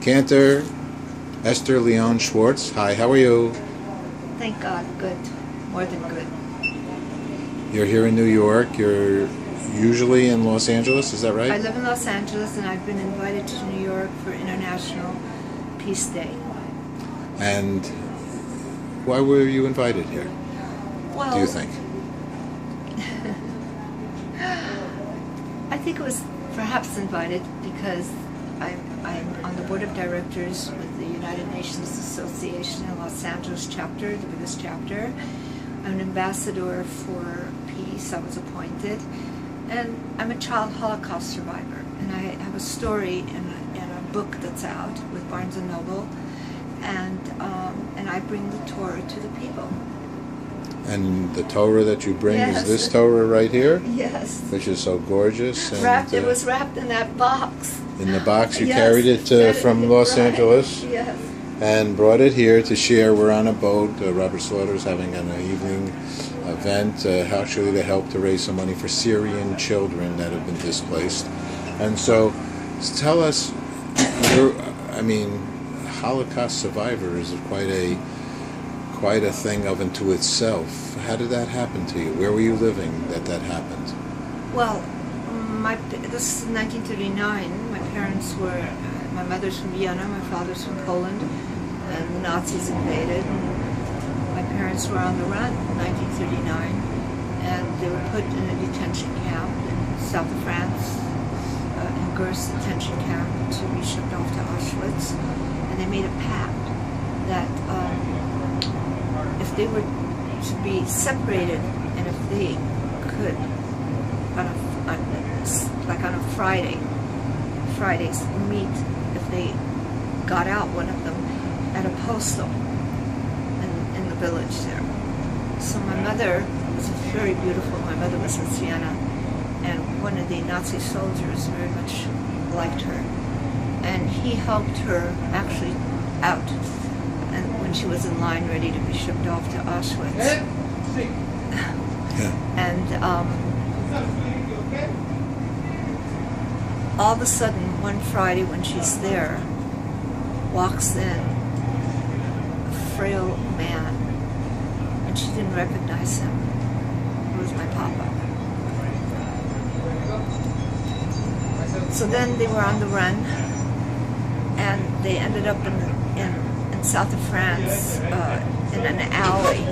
Cantor Estherleon Schwartz. Hi, how are you? Thank God, good. More than good. You're here in New York. You're usually in Los Angeles, is that right? I live in Los Angeles and I've been invited to New York for International Peace Day. And why were you invited here, Well, do you think? I think it was perhaps invited because I'm on the board of directors with the United Nations Association in Los Angeles chapter, the biggest chapter. I'm an ambassador for peace. I was appointed. And I'm a child Holocaust survivor. And I have a story in a book that's out with Barnes & Noble. And I bring the Torah to the people. And the Torah that you bring Yes. is this Torah right here? Yes. Which is so gorgeous. And, It was wrapped in that box. in the box you Yes. carried it from Los Right. Angeles Yes. and brought it here to share. We're on a boat. Robert Slaughter's having an evening event actually to help to raise some money for Syrian children that have been displaced. And so tell us, Holocaust survivor is quite a thing of unto itself. How did that happen to you? Where were you living that happened? Well, this is 1939. My mother's from Vienna, my father's from Poland, and the Nazis invaded. And my parents were on the run in 1939, and they were put in a detention camp in south of France, in Gurs detention camp, to be shipped off to Auschwitz. And they made a pact that if they were to be separated, and if they could, on a Fridays meet, if they got out, one of them, at a postal in the village there. So my mother was very beautiful. My mother was in Siena, and one of the Nazi soldiers very much liked her. And he helped her actually out, and when she was in line ready to be shipped off to Auschwitz. Yeah. And all of a sudden, one Friday when she's there, walks in a frail man, and she didn't recognize him. It was my papa. So then they were on the run, and they ended up in south of France, in an alley.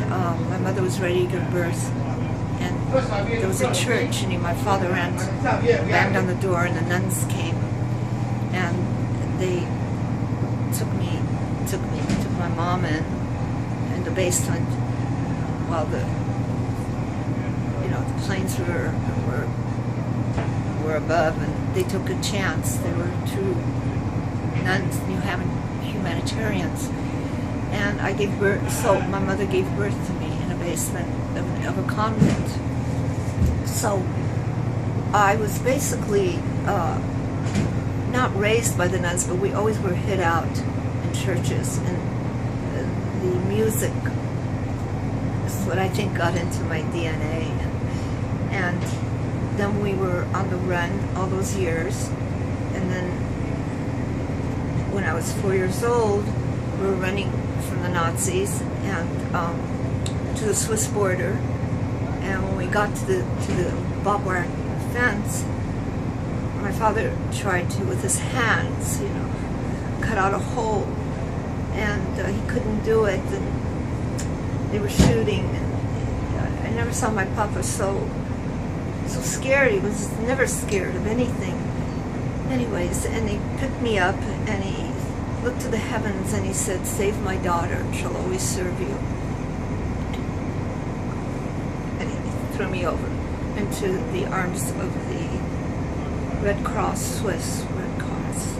And my mother was ready to give birth. And there was a church, and my father banged on the door, and the nuns came, and they took my mom in the basement while the planes were above, and they took a chance. They were true nuns, humanitarians, and I gave birth. So my mother gave birth to me in a basement of a convent. So I was basically not raised by the nuns, but we always were hid out in churches, and the music is what I think got into my DNA. And then we were on the run all those years, and then when I was 4 years old, we were running from the Nazis and to the Swiss border. And when we got to the barbed wire fence, my father tried to, with his hands, cut out a hole, and he couldn't do it. And they were shooting, and I never saw my papa so scared. He was never scared of anything. Anyways, and he picked me up, and he looked to the heavens, and he said, "Save my daughter, she'll always serve you." And he threw me over into the arms of the Red Cross, Swiss Red Cross.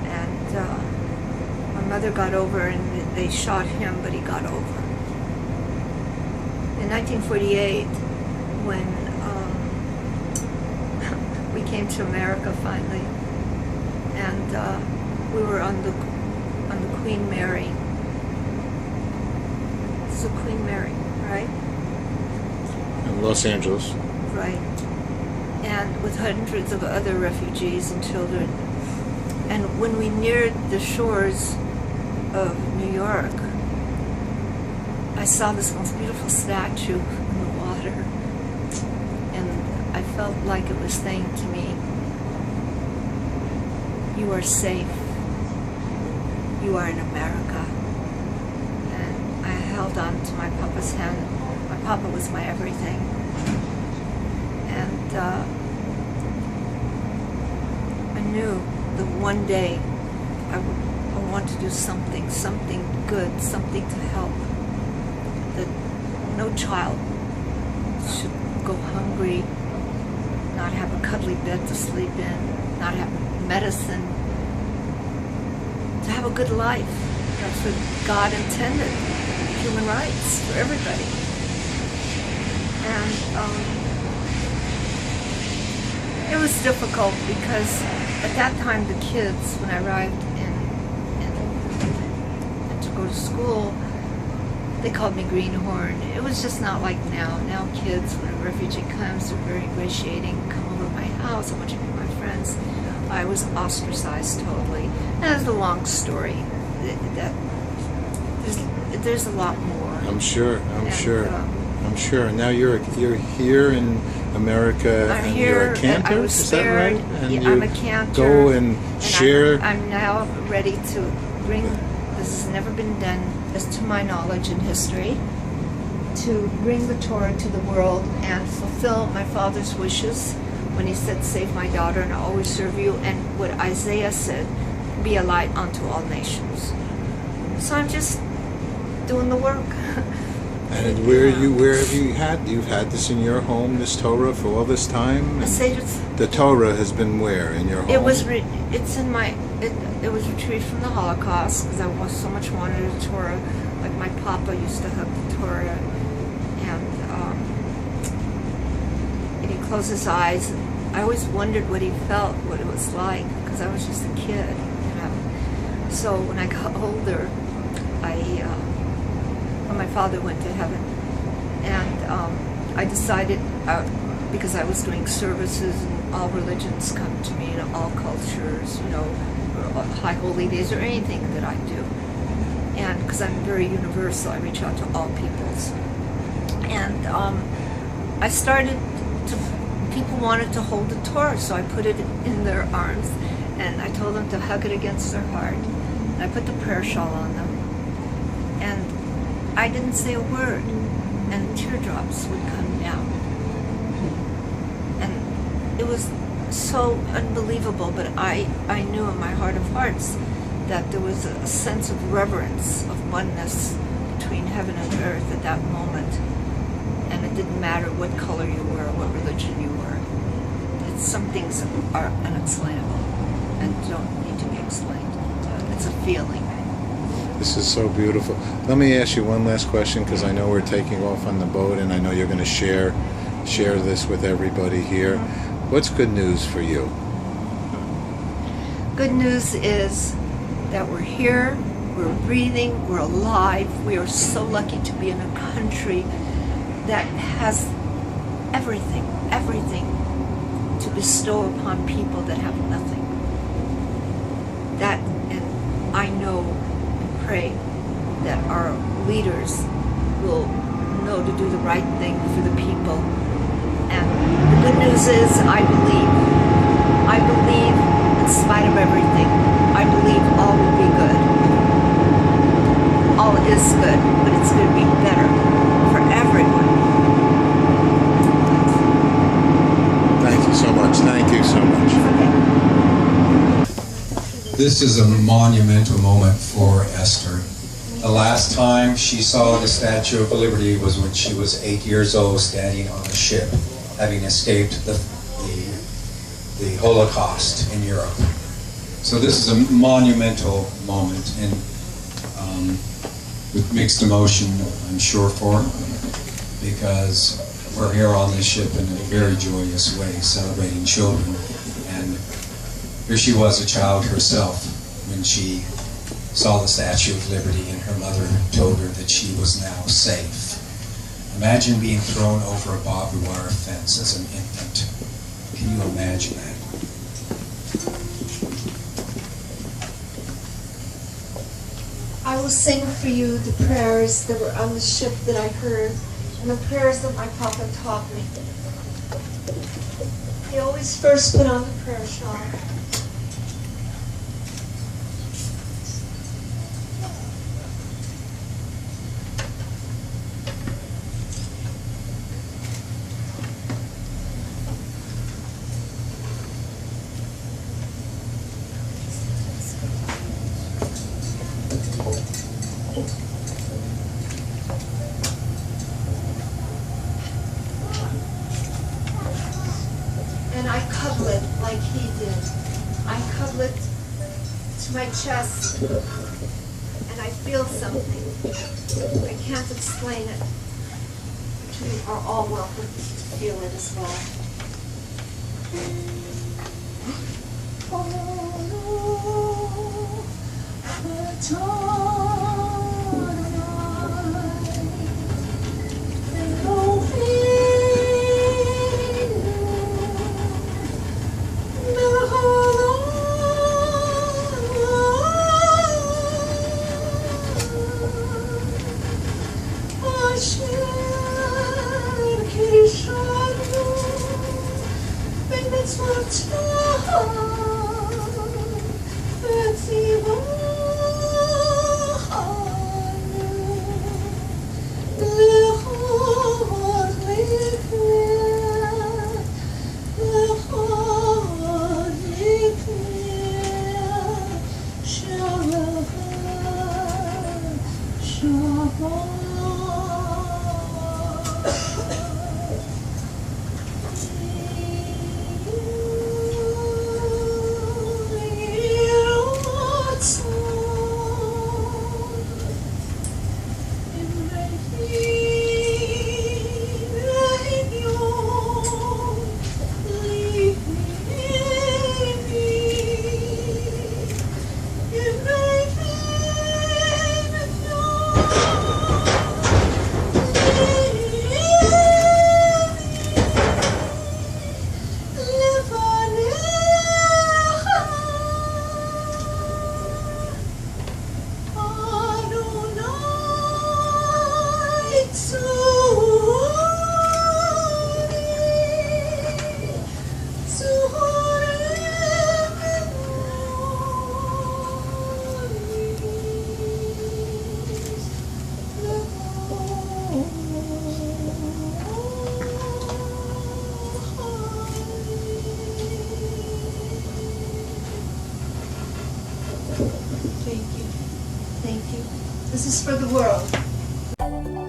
And my mother got over, and they shot him, but he got over. In 1948, when we came to America finally, and we were on the Queen Mary. It's the Queen Mary, right? In Los Angeles. Right. and with hundreds of other refugees and children. And when we neared the shores of New York, I saw this most beautiful statue in the water, and I felt like it was saying to me, "You are safe. You are in America." And I held on to my papa's hand. My papa was my everything. And I knew that one day I want to do something good, something to help. That no child should go hungry, not have a cuddly bed to sleep in, not have medicine, to have a good life. That's what God intended, human rights for everybody. And it was difficult because at that time the kids, when I arrived and to go to school, they called me greenhorn. It was just not like now. Now kids, when a refugee comes, they're very ingratiating. Come over to my house, I want you to be my friends. I was ostracized totally. And that's a long story. There's a lot more. I'm sure. And now you're here in America, I'm and here, you're a cantor, I was is spared. that right? And Yeah, I'm a cantor. go and share. I'm now ready to bring, this has never been done, as to my knowledge in history, to bring the Torah to the world and fulfill my father's wishes when he said, "Save my daughter and I'll always serve you," and what Isaiah said, "Be a light unto all nations." So I'm just doing the work. And where have you've had this in your home, this Torah, for all this time? I say it's, The Torah has been where in your home? it was retrieved from the Holocaust, because I so much wanted a Torah. Like my papa used to hug the Torah, and he'd close his eyes. I always wondered what he felt, what it was like, because I was just a kid, you know. So when I got older, when my father went to heaven, and I decided, because I was doing services, and all religions come to me, and all cultures, you know, high holy days or anything that I do, and because I'm very universal, I reach out to all peoples, and I started to, people wanted to hold the Torah, so I put it in their arms, and I told them to hug it against their heart, and I put the prayer shawl on them, and I didn't say a word, and teardrops would come down. And it was so unbelievable, but I knew in my heart of hearts that there was a sense of reverence, of oneness between heaven and earth at that moment. And it didn't matter what color you were, what religion you were. Some things are unexplainable and don't need to be explained. It's a feeling. This is so beautiful. Let me ask you one last question, because I know we're taking off on the boat, and I know you're going to share this with everybody here. What's good news for you? Good news is that we're here, we're breathing, we're alive. We are so lucky to be in a country that has everything to bestow upon people that have nothing. That, and I know, pray that our leaders will know to do the right thing for the people. And the good news is I believe in spite of everything, I believe all will be good. All is good, but it's going to be better for everyone. Thank you so much. Thank you so much. This is a monumental moment for Esther. The last time she saw the Statue of Liberty was when she was 8 years old, standing on a ship, having escaped the Holocaust in Europe. So this is a monumental moment, and with mixed emotion, I'm sure, for her, because we're here on this ship in a very joyous way, celebrating children. And here she was, a child herself, when she saw the Statue of Liberty, and her mother told her that she was now safe. Imagine being thrown over a barbed wire fence as an infant. Can you imagine that? I will sing for you the prayers that were on the ship that I heard, and the prayers that my papa taught me. He always first put on the prayer shawl. And I cuddle it like he did. I cuddle it to my chest, and I feel something. I can't explain it, but you are all welcome to feel it as well. Thank you. Thank you. This is for the world.